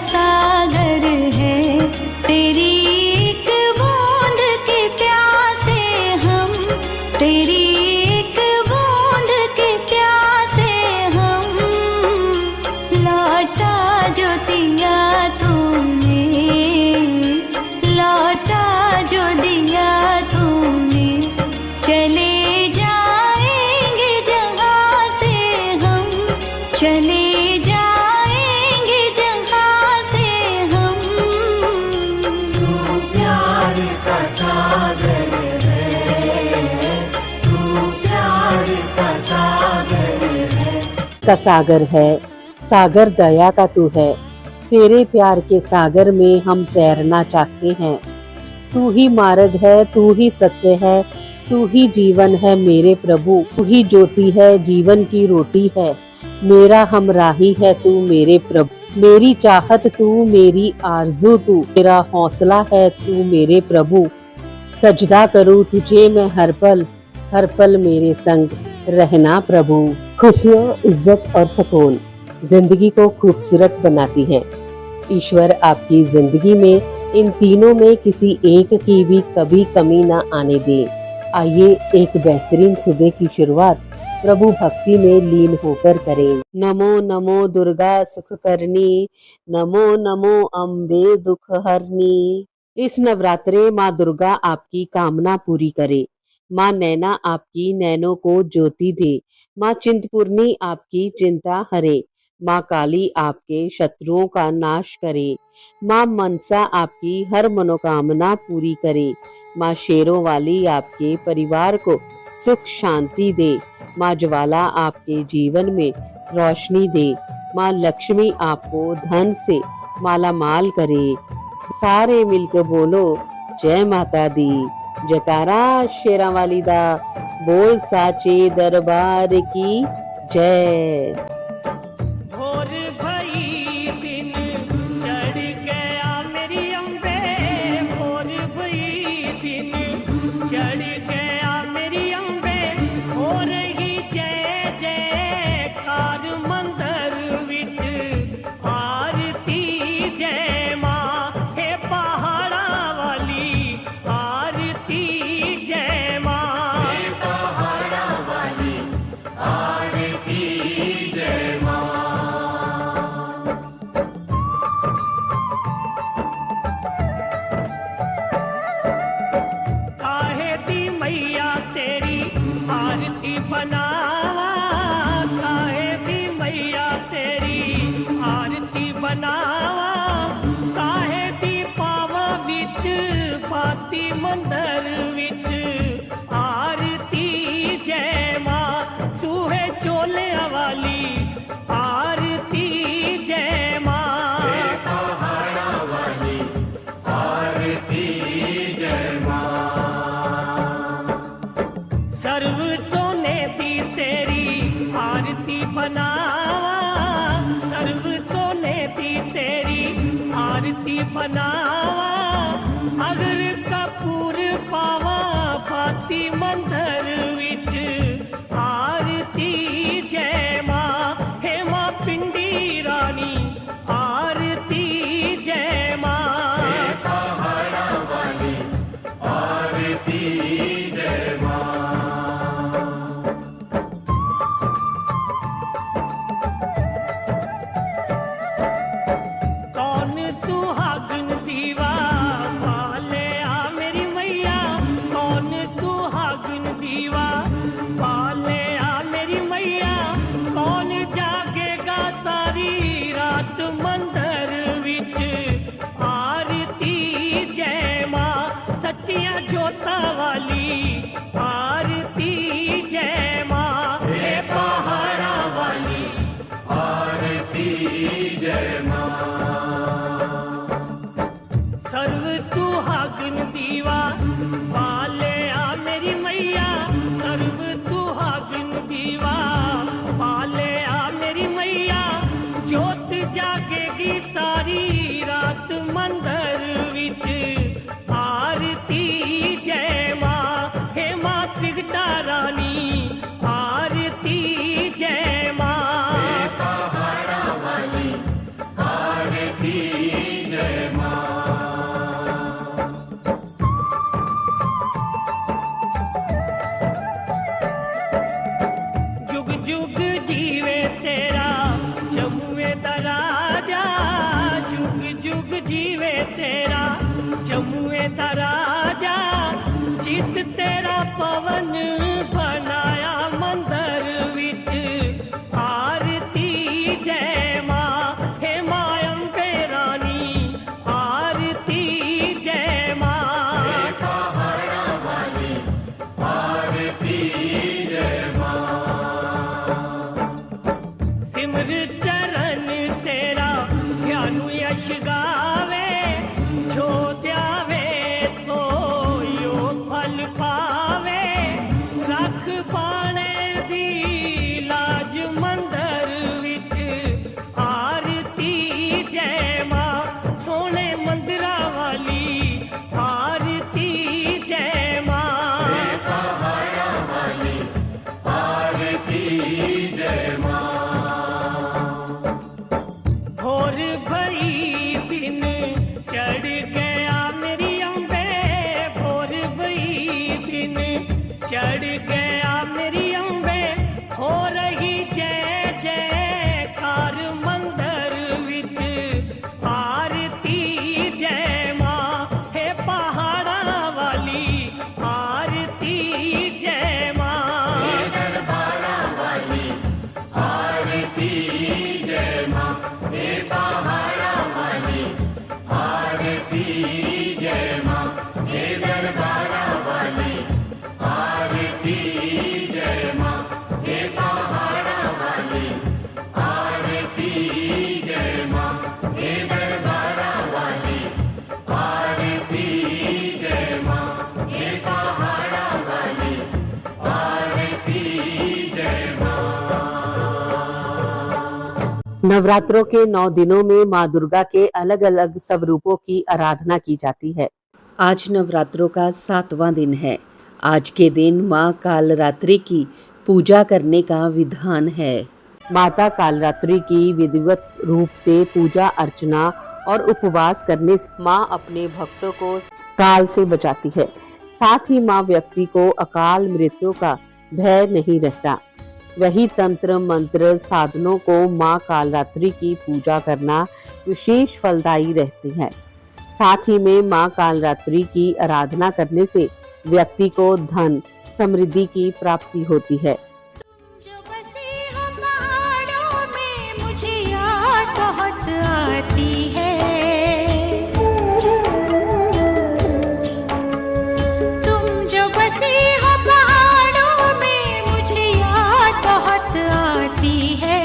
सागर है, तेरी एक बूंद के प्यासे हम, तेरी एक बूंद के प्यासे हम। लौटा जो दिया तूने, लौटा जो दिया तूने, चले जाएंगे जहाँ से हम, चले जाएंगे जहाँ से हम। तू प्यार का सागर है, तू प्यार का सागर है। का सागर है, सागर दया का तू है। तेरे प्यार के सागर में हम तैरना चाहते हैं। तू ही मार्ग है, तू ही सत्य है, तू ही जीवन है मेरे प्रभु। तू ही ज्योति है, जीवन की रोटी है, मेरा हमराही है तू मेरे प्रभु। मेरी चाहत तू, मेरी आरज़ू तू, मेरा हौसला है तू मेरे प्रभु। सजदा करूँ तुझे मैं हर पल मेरे संग रहना प्रभु। खुशियाँ, इज्जत और सुकून जिंदगी को खूबसूरत बनाती हैं। ईश्वर आपकी जिंदगी में इन तीनों में किसी एक की भी कभी कमी ना आने दे। आइए एक बेहतरीन सुबह की शुरुआत प्रभु भक्ति में लीन होकर करें। नमो नमो दुर्गा सुख करनी, नमो नमो अम्बे दुख हरनी। इस नवरात्रे माँ दुर्गा आपकी कामना पूरी करे। माँ नैना आपकी नैनों को ज्योति दे। माँ चिंतपूर्णी आपकी चिंता हरे। माँ काली आपके शत्रुओं का नाश करे। माँ मनसा आपकी हर मनोकामना पूरी करे। माँ शेरों वाली आपके परिवार को सुख शांति दे। माँ ज्वाला आपके जीवन में रोशनी दे। माँ लक्ष्मी आपको धन से माला माल करे। सारे मिलकर बोलो जय माता दी। जयकारा शेरा वाली दा, बोल साचे दरबार की जय। भोर भई दिन चढ़ गया मेरी अम्बे, भोर भई दिन चढ़ गया मेरी अम्बे। हो रही जय जयकार मंदिर विच आरती जय माँ। हे पहाड़ा वाली आरती जय माँ, हे पहाड़ा वाली आरती जय माँ। काहे दी मैया तेरी आरती बनावा, काहे दी मैया तेरी आरती बनावा। काहे दी पावा विच बाती मंदिर विच आरती जय माँ। सूहे चोलिया वाली आरती जय माँ, हे पहाड़ा वाली आरती जय माँ। सर्व सोने दी तेरी आरती बनावा, सर्व सोने दी तेरी आरती बनावा। अगर कपूर पावा बाती मंदिर विच आरती जय माँ। हे माँ पिंडी रानी आरती जय माँ, हे पहाड़ा वाली आरती जय माँ। कौन सुहागन दीवा पाले आ मेरी मैया, कौन सुहागन दीवा पाले आ मेरी मैया। कौन जागेगा सारी रात मंदिर विच आरती जय माँ। सच्चिया जोता वाली आरती जय माँ, हे पहाड़ा वाली आरती जय माँ। सर्व सुहागन दीवा पाले आ मेरी मैया, सर्व सुहागन दीवा पाले आ मेरी मैया। जोत जागेगी सारी रात मंदिर विच आरती जय माँ। हे माँ त्रिगटा रानी आरती जय माँ, हे पहाड़ा वाली आरती राजा जुग जुग जीवे तेरा जमुए दा राजा जित तेरा पवन बनाया मंदिर विच आरती जय मां हे मां अम्बे रानी आरती जय मां पहाड़ा वाली आरती जय मां सिमर चरण तेरा ज्ञानु यश गावे जो त्यावे सो यो फल पावे रख पाने दी लाज मंदिर विच आरती जय मां सोने मंदिरा वाली आरती जय मां पहाड़ा वाली आरती जय मां और भई दिन चढ़ गया मेरी अम्बे और भई दिन चढ़ गया मेरी अम्बे हो रही जय जयकार मंदिर विच आरती जय मां हे पहाड़ा वाली आरती जय मां दरबारा वाली आरती जय मां हे पहाड़ा वाली आरती जय मां हे दरबारा वाली आरती जय मां हे पहाड़ा वाली आरती जय मां हे दरबारा वाली आरती जय मां हे पहाड़ा वाली आरती जय मां नवरात्रों के 9 दिनों में माँ दुर्गा के अलग अलग स्वरूपों की आराधना की जाती है। आज नवरात्रों का 7वां दिन है। आज के दिन माँ कालरात्रि की पूजा करने का विधान है। माता कालरात्रि की विधिवत रूप से पूजा अर्चना और उपवास करने से माँ अपने भक्तों को काल से बचाती है। साथ ही माँ व्यक्ति को अकाल मृत्यु का भय नहीं रहता। वही तंत्र मंत्र साधनों को माँ कालरात्रि की पूजा करना विशेष फलदायी रहती है। साथ ही में माँ कालरात्रि की आराधना करने से व्यक्ति को धन समृद्धि की प्राप्ति होती है। जो बसे हो पहाड़ों में मुझे याद बहुत आती है। तुम जो बसे हो पहाड़ों में मुझे याद बहुत आती है।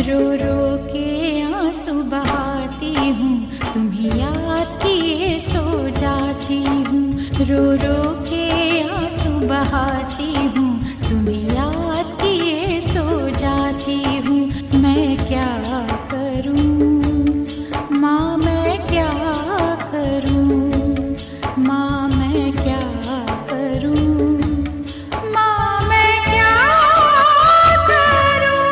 रो रो के आंसू बहाती हूँ तुम्हें याद किए सो जाती हूँ। रो रो के आंसू बहाती हूँ तुम्हें याद किए सो जाती हूँ। मैं क्या करूँ माँ मैं क्या करूँ माँ मैं क्या करूँ माँ मैं क्या करूँ।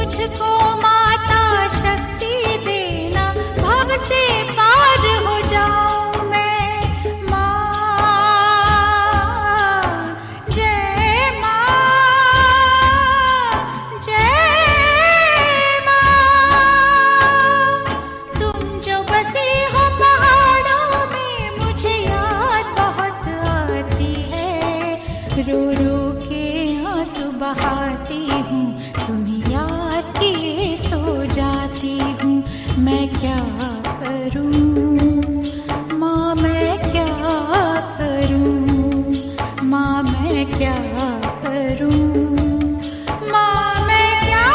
मुझको माता शक्ति देना, भव से पार हो जाऊं मैं। माँ जय माँ, तुम जो बसी हो पहाड़ों में, मुझे याद बहुत आती है। रो रो के आंसू बहाती हूँ, तुम्हें याद किए सो जाती हूँ। मैं क्या करूँ माँ, मैं क्या करूँ माँ, मैं क्या करूँ माँ, मैं क्या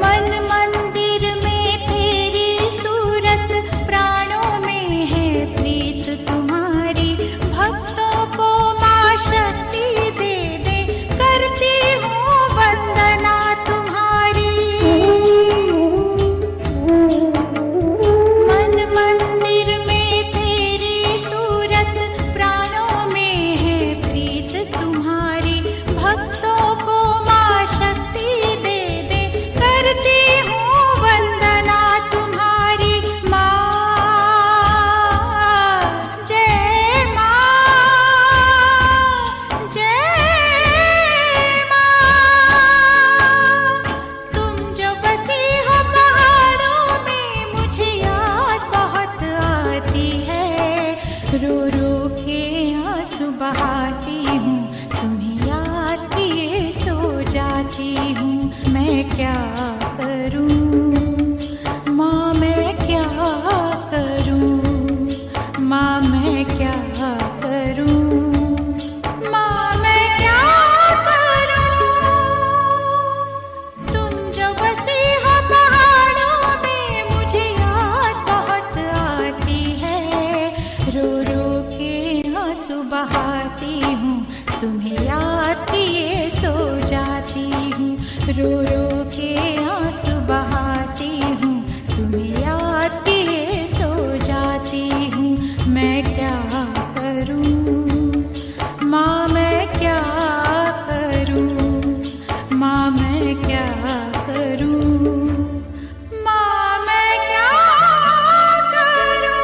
मन मंदिर में तेरी सूरत, प्राणों में है प्रीत तुम्हारी। भक्तों को माँ शक्ति दे दे, करती हूँ वंदना तुम्हारी। मन मंदिर में तेरी सूरत, प्राणों में है प्रीत तुम्हारी। भक्तों को माँ शक्ति दे दे, करती हूँ वंदना तुम्हारी। माँ जय माँ, तुम जो बसी हो पहाड़ों में, मुझे याद बहुत आती है। रो रो के आंसू बहाती हूँ, तुम्हें याद किए सो जाती हूँ। मैं क्या करूँ माँ, मैं क्या करूँ माँ, मैं क्या करूँ माँ, मैं क्या करूँ। तुम जो बसी हो पहाड़ों में, मुझे याद बहुत आती है। रो रो के आंसू बहाती हूँ, तुम्हें याद किए सो जाती हूँ। रो रो के आंसू बहाती हूँ, तुम्हें याद किए सो जाती हूँ। मैं क्या करूँ माँ, मैं क्या करूँ माँ, मैं क्या करूँ माँ, मैं क्या करूँ।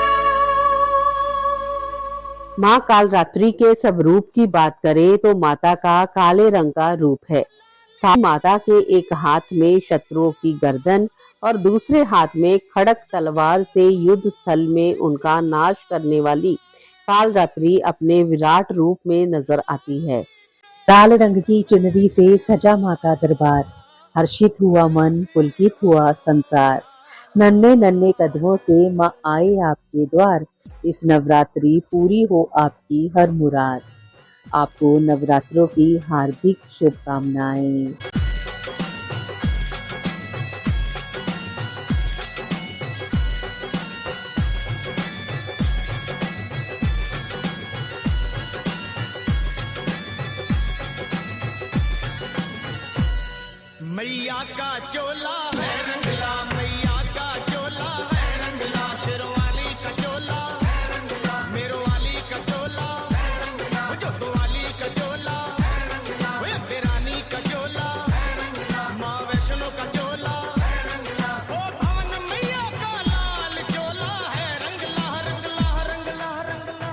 माँ कालरात्रि के स्वरूप की बात करें तो माता का काले रंग का रूप है। साथ माता के एक हाथ में शत्रुओं की गर्दन और दूसरे हाथ में खड़क तलवार से युद्ध स्थल में उनका नाश करने वाली कालरात्रि अपने विराट रूप में नजर आती है। लाल रंग की चुनरी से सजा माँ का दरबार, हर्षित हुआ मन, पुलकित हुआ संसार। नन्हे नन्हे कदमों से माँ आए आपके द्वार, इस नवरात्रि पूरी हो आपकी हर मुराद। आपको नवरात्रों की हार्दिक शुभकामनाएं। मैया का चोला है रंगला, मैया का चोला है रंगला। शेरवाली का चोला है रंगला, मेरवाली का चोला है रंगला। जोतवाली का चोला है रंगला, देरानी का चोला है रंगला। माँ वैष्णो का चोला है रंगला, ओ भवन मैया का लाल चोला है रंगला रंगला रंगला रंगला।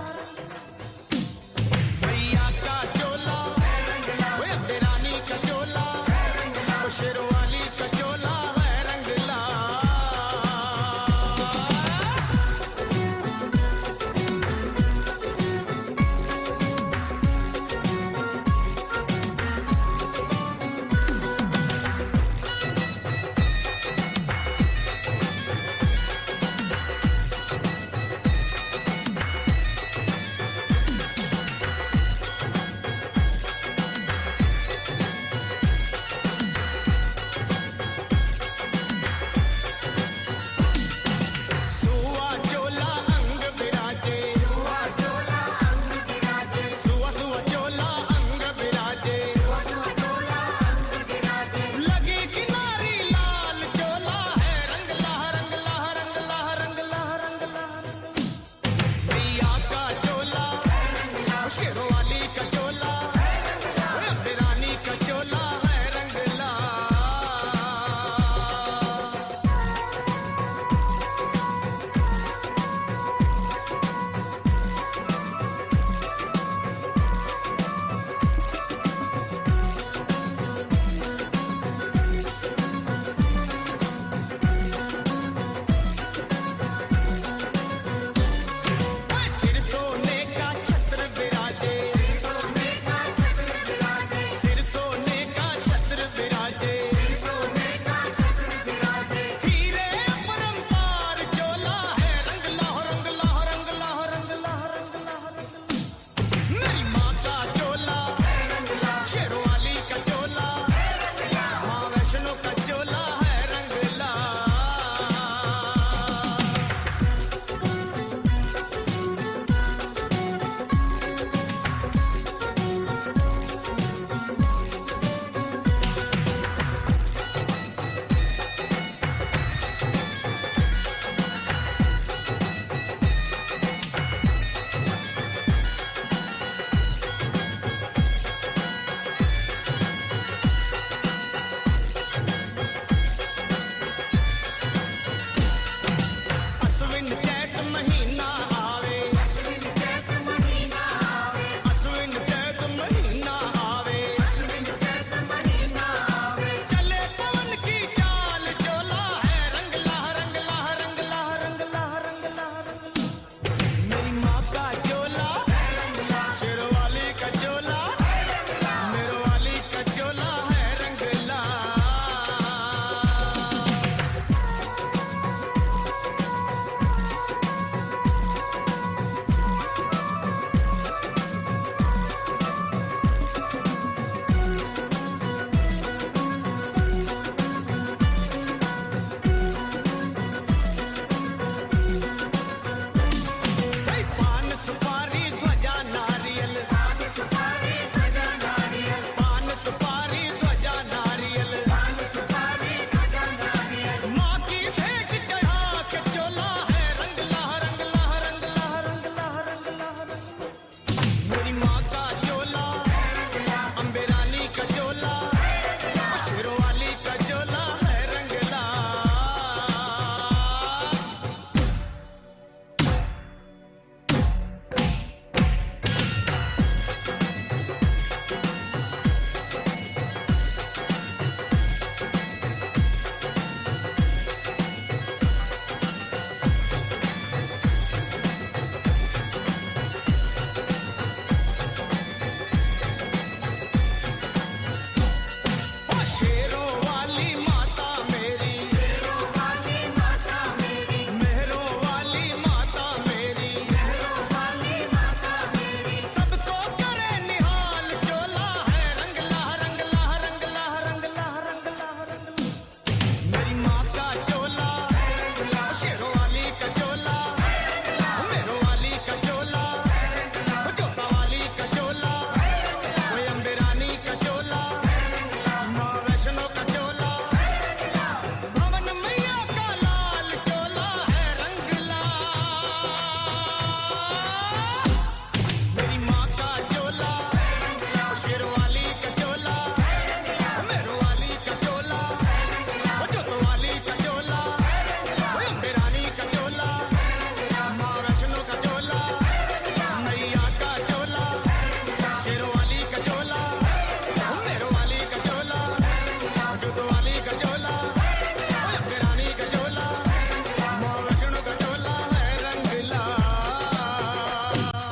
मैया का चोला है रंगला, देरानी का चोला है रंगला। शेरवाली का चोला है रंगला।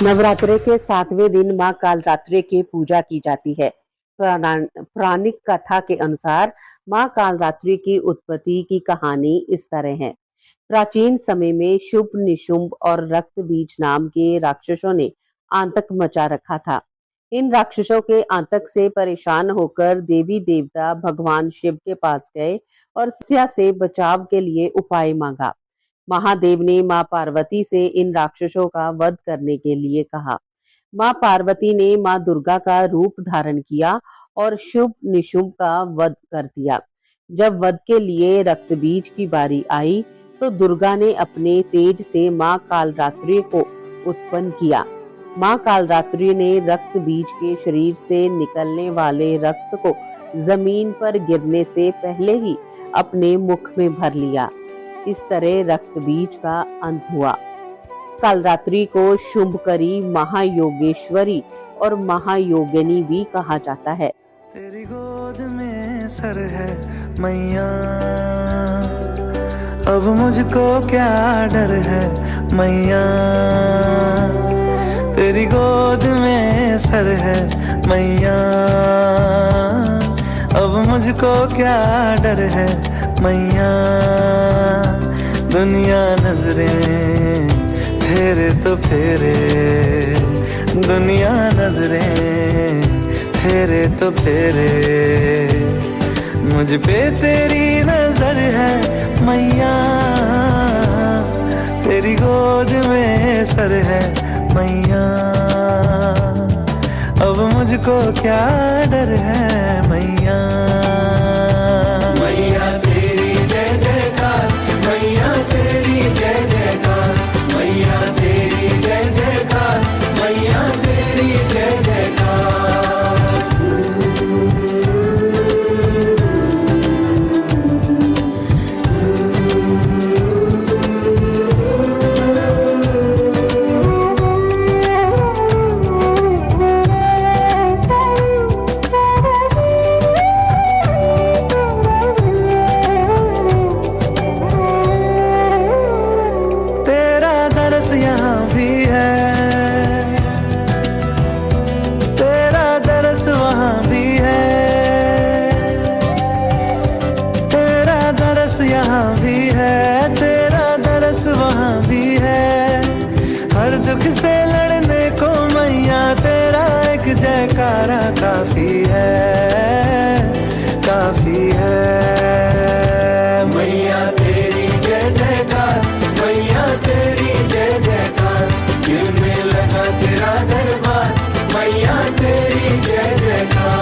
नवरात्रे के 7वें दिन मां कालरात्रि की पूजा की जाती है। पौराणिक कथा के अनुसार मां कालरात्रि की उत्पत्ति की कहानी इस तरह है। प्राचीन समय में शुभ, निशुंभ और रक्त बीज नाम के राक्षसों ने आतंक मचा रखा था। इन राक्षसों के आतंक से परेशान होकर देवी देवता भगवान शिव के पास गए और समस्या से बचाव के लिए उपाय मांगा। महादेव ने मां पार्वती से इन राक्षसों का वध करने के लिए कहा। मां पार्वती ने मां दुर्गा का रूप धारण किया और शुभ निशुंभ का वध कर दिया। जब वध के लिए रक्त बीज की बारी आई तो दुर्गा ने अपने तेज से मां कालरात्रि को उत्पन्न किया। मां कालरात्रि ने रक्त बीज के शरीर से निकलने वाले रक्त को जमीन पर गिरने से पहले ही अपने मुख में भर लिया। इस तरह रक्त बीज का अंत हुआ। कालरात्रि को शुंभकरी, महायोगेश्वरी और महायोगिनी भी कहा जाता है। तेरी गोद में सर है मैया, अब मुझको क्या डर है मैया। तेरी गोद में सर है मैया, अब मुझको क्या डर है मैया। दुनिया नजरें फेरे तो फेरे, दुनिया नजरें फेरे तो फेरे, मुझ पे तेरी नजर है मैया। तेरी गोद में सर है मैया, अब मुझको क्या डर है मैया। मैया तेरी जय जयकार, मैया तेरी जय जयकार, मैया तेरी जय जयकार, मैया तेरी जय जयकार। यहाँ भी है, तेरा दरस वहाँ भी है। तेरा दरस यहाँ भी है, तेरा दरस वहाँ भी है। हर दुख से लड़ने को मैया तेरा एक जयकारा काफी है, काफी है। मैया तेरी जय जयकार, मैया तेरी जय जयकार, दिल में लगा तेरा दरबार, मैया तेरी जय जयकार।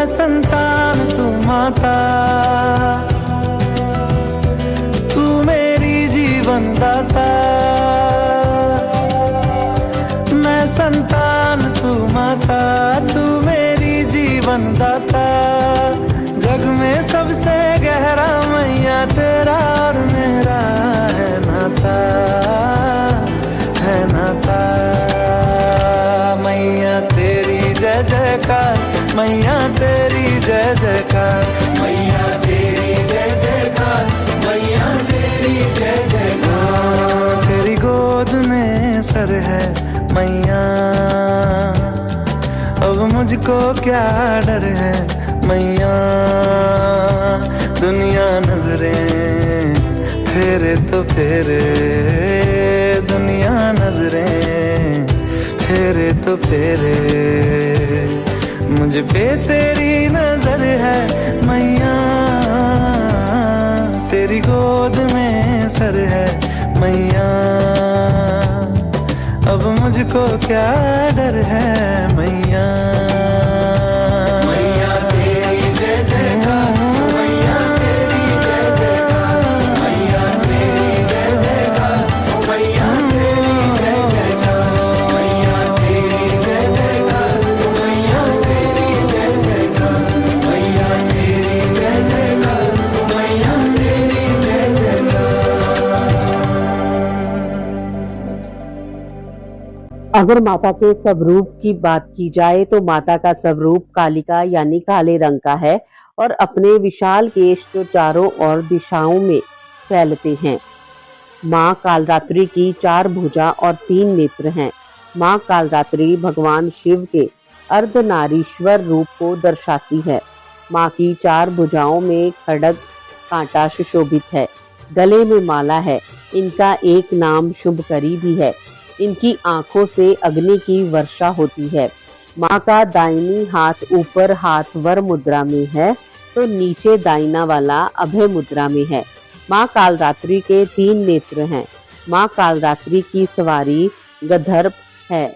संतान तू माता, तू मेरी जीवन दाता। मैं संतान तू माता, तू मेरी जीवन दाता। जग में सबसे गहरा मैया तेरा और मेरा है नाता, है नाता। मैया तेरी जय जयकार, मैया तेरी जय जयकार, मैया तेरी जय जयकार, मैया तेरी जय जयकार। तेरी गोद में सर है मैया, अब मुझको क्या डर है मैया। दुनिया नजरें फेरे तो फेरे, दुनिया नजरें फेरे तो फेरे, मुझ पे तेरी नजर है मैया। तेरी गोद में सर है मैया, अब मुझको क्या डर है मैया। मैया तेरी जय जयकार, मैया तेरी जय जयकार, मैया तेरी जय जयकार, मैया तेरी जय जयकार, मैया तेरी जय जयकार, मैया तेरी जय जयकार, मैया तेरी अगर माता के स्वरूप की बात की जाए तो माता का स्वरूप कालिका यानी काले रंग का है और अपने विशाल केश जो चारों ओर दिशाओं में फैलते हैं। माँ कालरात्रि की 4 भुजा और 3 नेत्र हैं। माँ कालरात्रि भगवान शिव के अर्धनारीश्वर रूप को दर्शाती है। माँ की 4 भुजाओं में खड्ग कांटा सुशोभित है। गले में माला है। इनका एक नाम शुभकरी भी है। इनकी आंखों से अग्नि की वर्षा होती है। माँ का दाहिनी हाथ ऊपर हाथ वर मुद्रा में है तो नीचे दाहिना वाला अभय मुद्रा में है। माँ कालरात्रि के 3 नेत्र हैं। माँ कालरात्रि की सवारी गंधर्व है।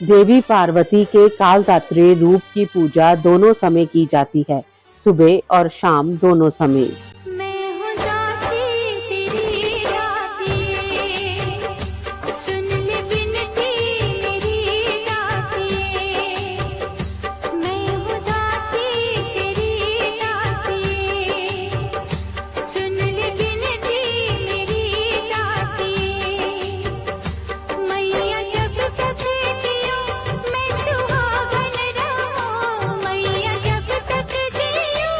देवी पार्वती के कालरात्रि रूप की पूजा दोनों समय की जाती है, सुबह और शाम दोनों समय। मैं हूँ दासी तेरी दातिये, सुन ले बिनती मेरी दातिये। मैं हूँ दासी तेरी दातिये, सुन ले बिनती मेरी दातिये। मैया जब तक जियो मैं सुहागन रहूं, मैया जब तक जियो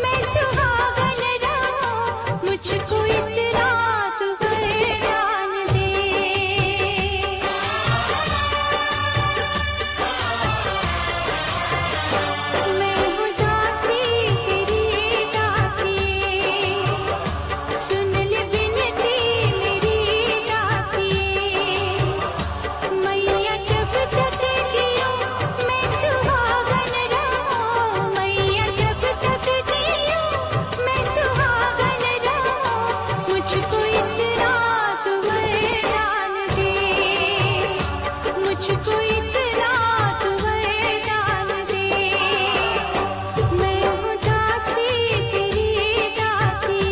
मैं सुहागन रहूं, मुझको इतना तू वरदान दे। मैं हूँ दासी तेरी दातिये, सुन ले बिनती मेरी दातिये। मैया जब तक जियो मैं सुहागन रहूं, मैया जब तक जियो मैं सुहागन रहूं, मुझको इतना तू वरदान दे, मुझको इतना तू वरदान दे। मैं हूँ दासी तेरी दातिये।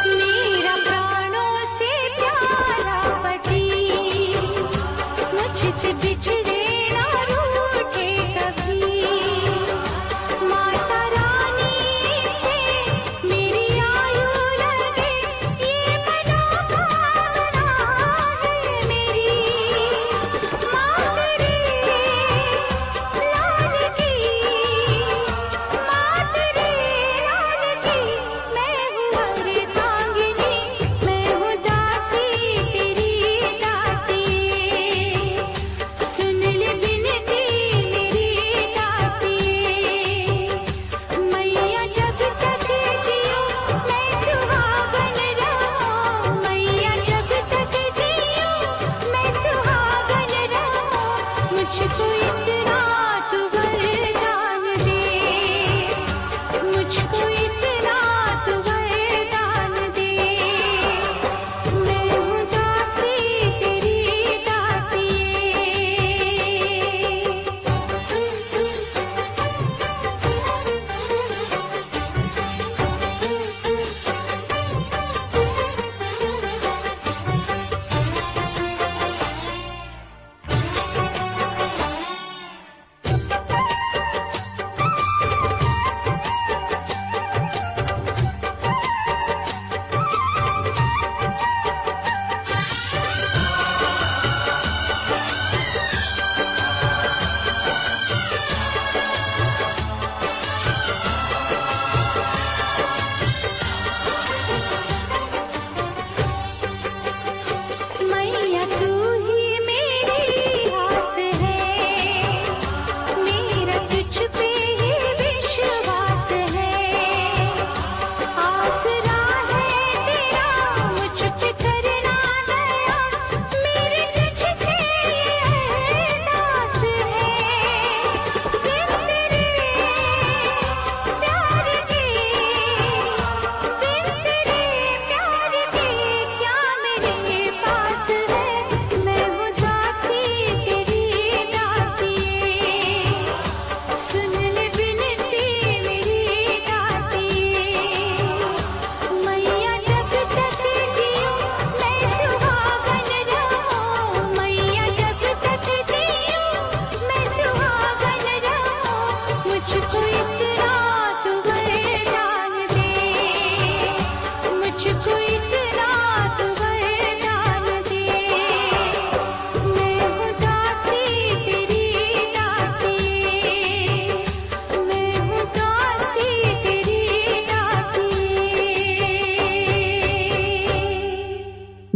मेरा प्राणों से प्यारा पति, मुझसे बिछड़े ना रूठे कभी। माता रानी से मेरी आयु लगे, ये मनोकामना है मेरी। माँ तेरी लाल की, माँ तेरी लाल की, मैं हूँ अर्धांगिनी, मैं हूँ दासी तेरी दातिये। सुन ले बिनती मेरी दातिये। मैया जब तक जियो मैं सुहागन रहूं, मैया जब तक जियो मैं सुहागन रहूं, मुझको इतना तू वरदान दे, मुझको इतना तू वरदान दे। मैं हूँ दासी तेरी दातिये।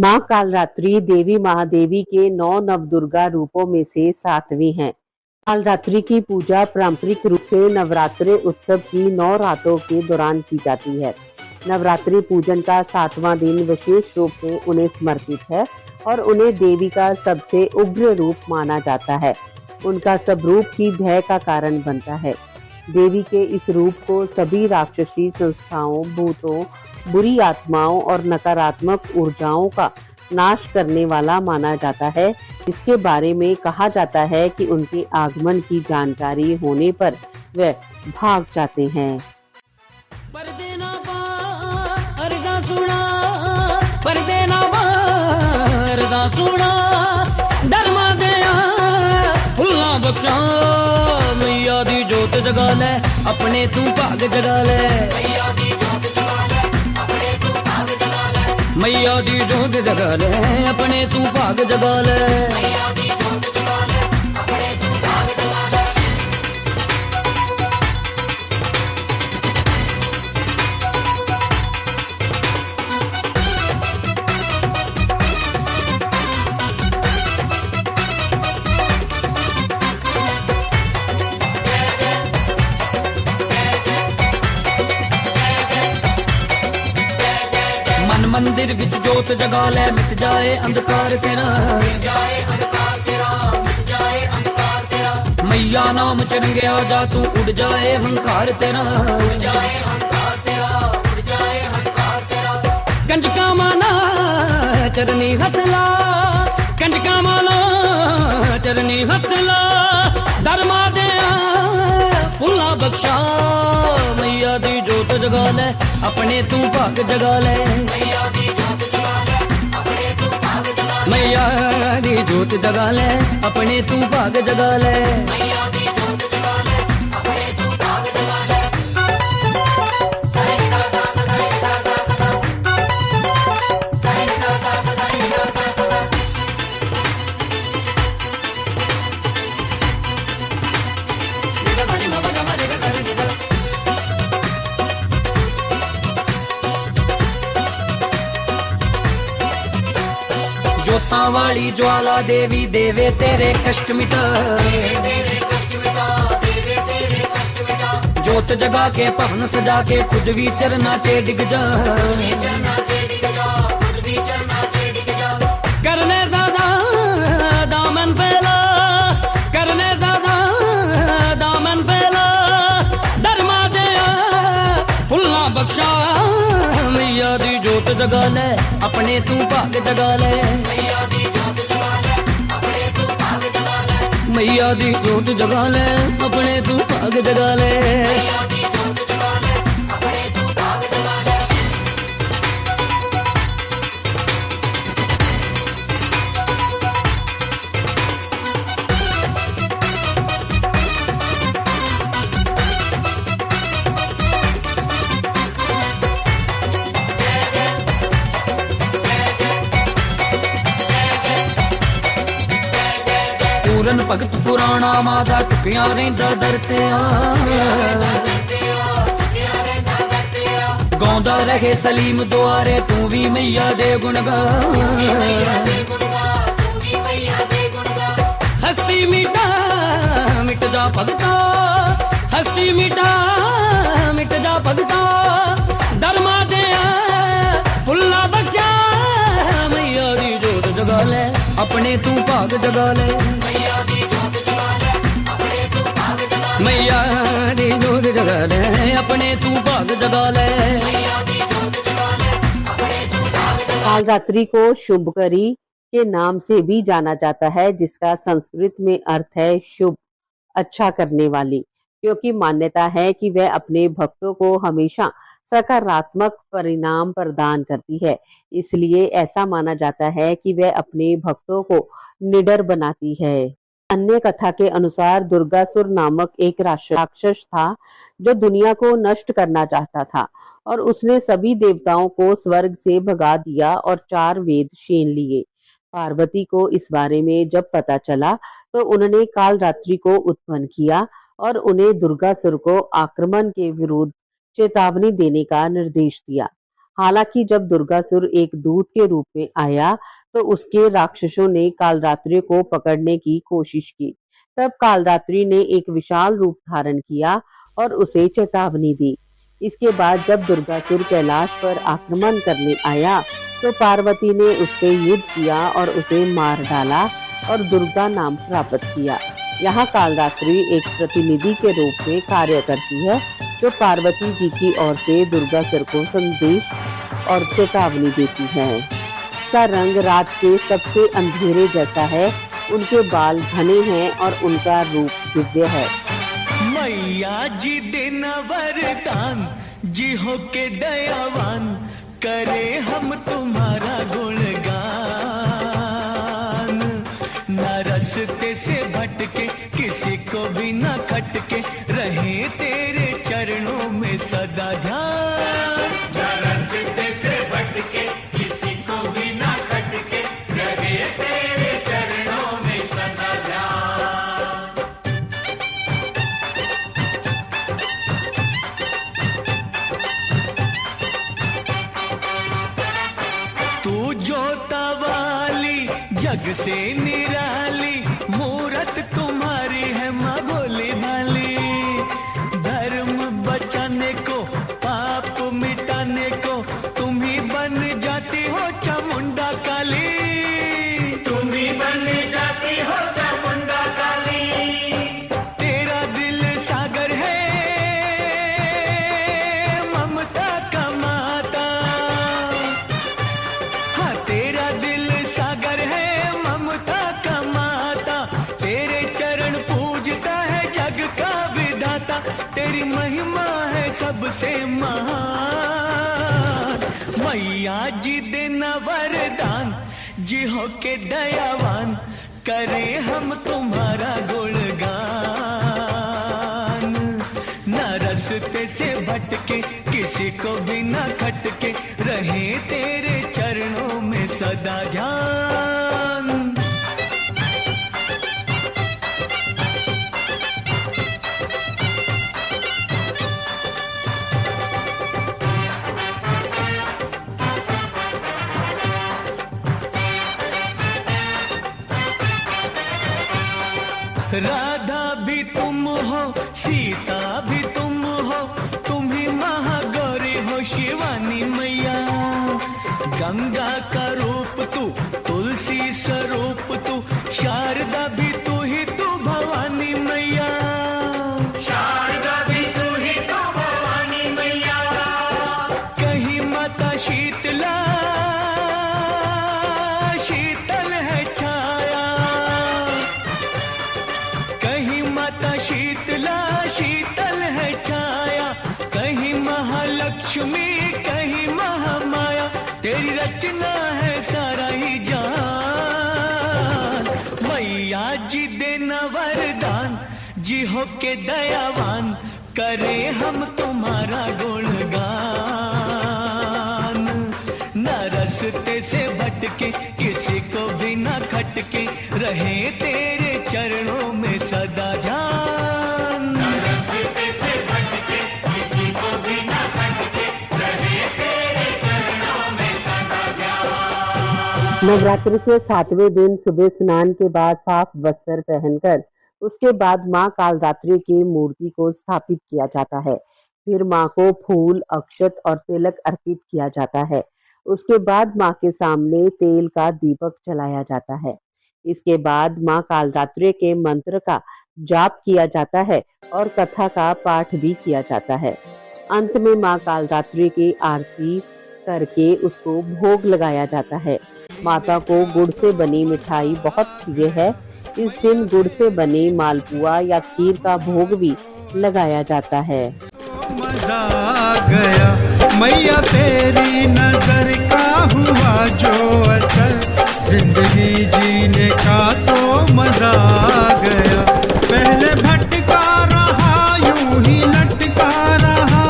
माँ कालरात्रि देवी महादेवी के 9 नवदुर्गा रूपों में से 7वीं है। कालरात्रि की पूजा पारंपरिक रूप से नवरात्रि उत्सव की 9 रातों के दौरान की जाती है। नवरात्रि पूजन का 7वां दिन विशेष रूप से उन्हें समर्पित है और उन्हें देवी का सबसे उग्र रूप माना जाता है। उनका स्वरूप ही भय का कारण बनता है। देवी के इस रूप को सभी राक्षसी संस्थाओं, भूतों, बुरी आत्माओं और नकारात्मक ऊर्जाओं का नाश करने वाला माना जाता है, जिसके बारे में कहा जाता है कि उनके आगमन की जानकारी होने पर वे भाग जाते हैं। पर्दे ना पार अर्जा सुना, पर्दे ना पार अर्जा सुना, डरमा दया फुल्ला बख्शा, मैया दी जोत जगा ले अपने तू भाग जगा ले, मैया दी जोत जगा ले अपने तू भाग जगा ले, मैया दी जोत जगा ले अपने तू भाग जगा ले, मैया दी जोत जगा ले अपने तू भाग जगा ले। मन मंदिर विच जोत जगा ले, मिट जाए अंधकार तेरा, मिट जाए अंधकार तेरा, मिट जाए अंधकार तेरा, मैया नाम चरंगे आ जा तू, उड़ जाए हंकार तेरा, उड़ जाए हंकार तेरा, उड़ जाए हंकार तेरा, कंजका माना चरनी हथला, कंजका माना चरनी हथला, धर्मा दया फुल्ला बख्शा, मैया दी जोत जगा ले अपने तू भाग जगा ले, मैया दी जोत जगा ले अपने तू भाग जगा ले, मैया दी जोत जगा ले अपने तू भाग जगा ले, मैया दी जोत जगा ले अपने तू भाग जगा ले। साई सा सा सा साई सा सा सा साई सा सा सा साई सा सा सा जोता वाली ज्वाला देवी देवे तेरे कष्ट मिटा, जोत जगा के पवन सजा के खुद भी चरना चे डिग जा, करने ज्यादा दामन फैला, करने ज्यादा दामन फैला, धर्मा दया फुल्ला बख्शा, मैया दी जोत जगा ले अपने तू भाग जगा ले, मैया दी जोत जगा ले अपने तू भाग जगा ले, मैया दी जोत जगा ले अपने तू भाग जगा ले, मैया दी जोत जगा ले अपने तू भाग जगा ले। पूरन भगत पुराना माता चुकिया रहिंदा दरते गाँदा रहे सलीम दुआरे तू भी मैया दे गुण गा, हस्ती मिटा मिट जा भगता, हस्ती मिटा मिट जा भगता, धर्मा दया फुल्ला बख्शा, मैया दी जोत जगा ले अपने तू भाग जगा ले, मैया दी जोत जगा ले अपने तू भाग जगा ले, मैया दी जोत जगा ले अपने तू भाग जगा ले, मैया दी जोत जगा ले अपने तू भाग जगा ले। कालरात्रि को शुभकरी के नाम से भी जाना जाता है, जिसका संस्कृत में अर्थ है शुभ, अच्छा करने वाली, क्योंकि मान्यता है कि वह अपने भक्तों को हमेशा सकारात्मक परिणाम प्रदान करती है। इसलिए ऐसा माना जाता है कि वह अपने भक्तों को निडर बनाती है। अन्य कथा के अनुसार दुर्गासुर नामक एक राक्षस था जो दुनिया को नष्ट करना चाहता था और उसने सभी देवताओं को स्वर्ग से भगा दिया और 4 वेद छीन लिए। पार्वती को इस बारे में जब पता चला तो उन्होंने कालरात्रि को उत्पन्न किया और उन्हें दुर्गासुर को आक्रमण के विरुद्ध चेतावनी देने का निर्देश दिया। हालांकि जब दुर्गासुर एक दूत के रूप में आया तो उसके राक्षसों ने कालरात्रि को पकड़ने की कोशिश की। तब कालरात्रि ने एक विशाल रूप धारण किया और उसे चेतावनी दी। इसके बाद जब दुर्गासुर कैलाश पर आक्रमण करने आया तो पार्वती ने उससे युद्ध किया और उसे मार डाला और दुर्गा नाम प्राप्त किया। यहाँ कालरात्रि एक प्रतिनिधि के रूप में कार्य करती है जो पार्वती जी की ओर से दुर्गासुर को संदेश और चेतावनी देती है। उसका रंग रात के सबसे अंधेरे जैसा है, उनके बाल घने हैं और उनका रूप दिव्य है। मैया जी देना वरदान, जी हो के दयावान, करे हम तुम्हारा गुणगान। न रस्ते से भटके, किसी को भी न खटके, रहे तेरे चरणों में सदा ध्यान। न रस्ते से भटके, किसी को भी ना खटके, रहे तेरे चरणों में सदा ध्यान। तू जोता वाली, जग से निराली, मूरत तुम्हारी है माँ भोली भाली। धर्म बचाने को, पाप मिटाने को, तुम ही बन जाती हो चामुंडा काली। तुम ही बन जाती हो चामुंडा काली। तेरा दिल सागर है ममता का माता। हाँ, तेरा दिल सागर है ममता का माता। तेरे चरण पूजता है जग का विधाता। तेरी महिमा है सबसे महान। मैया जी देना वरदान, जी हो के दयावान, करे हम तुम्हारा गुणगान। न रस्ते से भटके, किसी को भी न खटके, रहे तेरे चरणों में सदा ध्यान। राधा भी तुम हो, सीता भी तुम हो, तुम ही महागौरी हो शिवानी मैया। गंगा का रूप तू, तुलसी स्वरूप तू, शारदा भी तू ही तू भवानी मैया। शारदा भी तू ही तो भवानी मैया। कहीं माता शीतला, शीतल है छाया। कहीं माता शीतला, शीतल है छाया। कहीं महालक्ष्मी, कहीं महामाया। तेरी रचना है सारा ही जान। मैया जी देना वरदान, जी हो के दयावान, करे हम तुम्हारा गुणगान। न रस्ते से भटके, किसी को भी न खटके, रहे तेरे चरणों में सदा ध्यान। न रस्ते से भटके, किसी को भी ना खटके, रहे तेरे चरणों में सदा ध्यान। नवरात्रि के 7वें दिन सुबह स्नान के बाद साफ वस्त्र पहनकर उसके बाद माँ कालरात्रि की मूर्ति को स्थापित किया जाता है। फिर माँ को फूल, अक्षत और तिलक अर्पित किया जाता है। उसके बाद माँ के सामने तेल का दीपक जलाया जाता है। इसके बाद माँ कालरात्रि के मंत्र का जाप किया जाता है और कथा का पाठ भी किया जाता है। अंत में माँ कालरात्रि की आरती करके उसको भोग लगाया जाता है। माता को गुड़ से बनी मिठाई बहुत प्रिय है। इस दिन गुड़ से बने मालपुआ या खीर का भोग भी लगाया जाता है। मजा आ गया मैया तेरी नजर का हुआ जो असर, जिंदगी जीने का तो मजा आ गया। पहले भटका रहा यूं ही लटका रहा,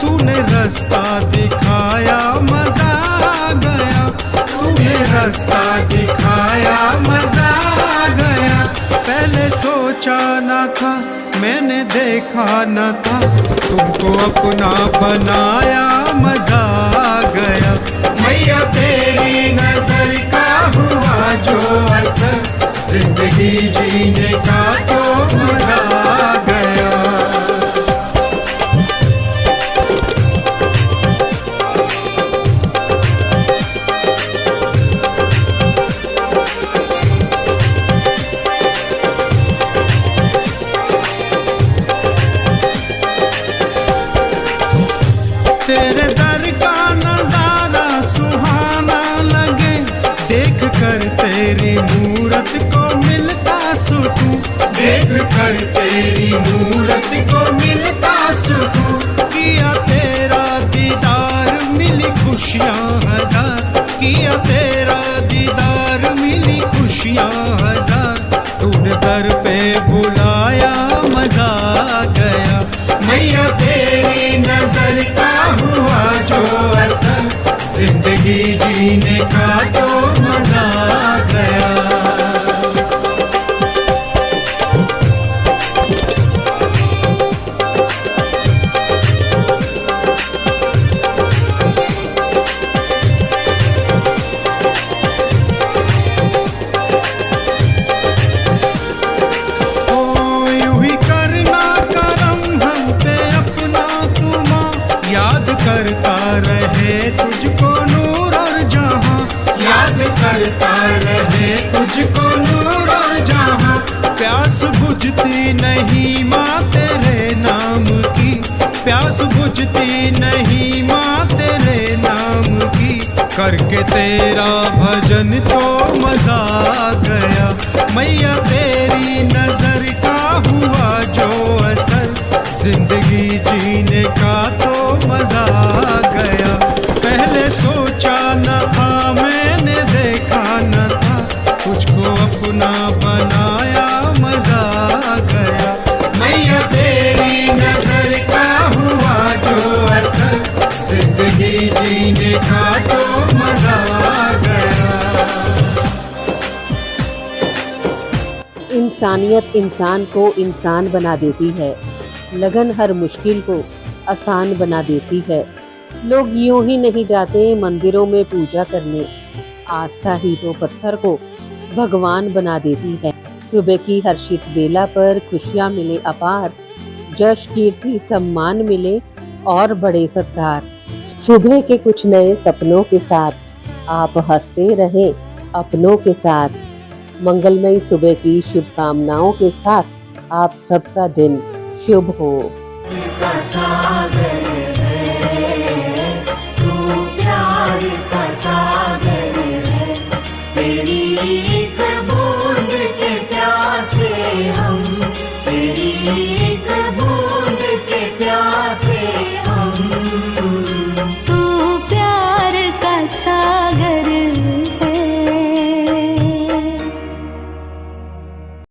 तूने रास्ता दिखाया मजा आ गया। तूने रास्ता दिखाया मजा आ गया। पहले सोचा ना था मैंने देखा न था, तुमको अपना बनाया मजा आ गया। मैया तेरी नजर का हुआ जो असर, जिंदगी जीने का तो मजा आ गया। तेरे दर का नजारा सुहाना लगे, देख कर तेरी मूरत को मिलता सुकून, देख कर तेरी मूरत को मिलता सुकून। किया तेरा दीदार मिली खुशियाँ हजार, किया तेरा दीदार मिली खुशियाँ हजार। तूने दर पे बुलाया मजा आ गया। मैया तेरी नजर का हुआ जो असर, जिंदगी जीने का तो मजा आ गया। करता रहे तुझको नूर और जहां, याद करता रहे तुझको नूर और जहां। प्यास बुझती नहीं माँ तेरे नाम की, प्यास बुझती नहीं माँ तेरे नाम की। करके तेरा भजन तो मजा आ गया। मैया तेरी नजर का हुआ जो असर, जिंदगी जीने का तो मजा आ गया। पहले सोचा न था, मैंने देखा न था, तुझको अपना बनाया मजा आ गया। मैया तेरी नजर का हुआ जो असर, जिंदगी जीने का तो मजा आ गया। इंसानियत इंसान को इंसान बना देती है, लगन हर मुश्किल को आसान बना देती है। लोग यूं ही नहीं जाते मंदिरों में पूजा करने, आस्था ही तो पत्थर को भगवान बना देती है। सुबह की हर्षित बेला पर खुशियां मिले अपार, जश कीर्ति सम्मान मिले और बड़े सत्कार। सुबह के कुछ नए सपनों के साथ आप हंसते रहे अपनों के साथ। मंगलमयी सुबह की शुभकामनाओं के साथ आप सबका दिन शुभ हो। का सागर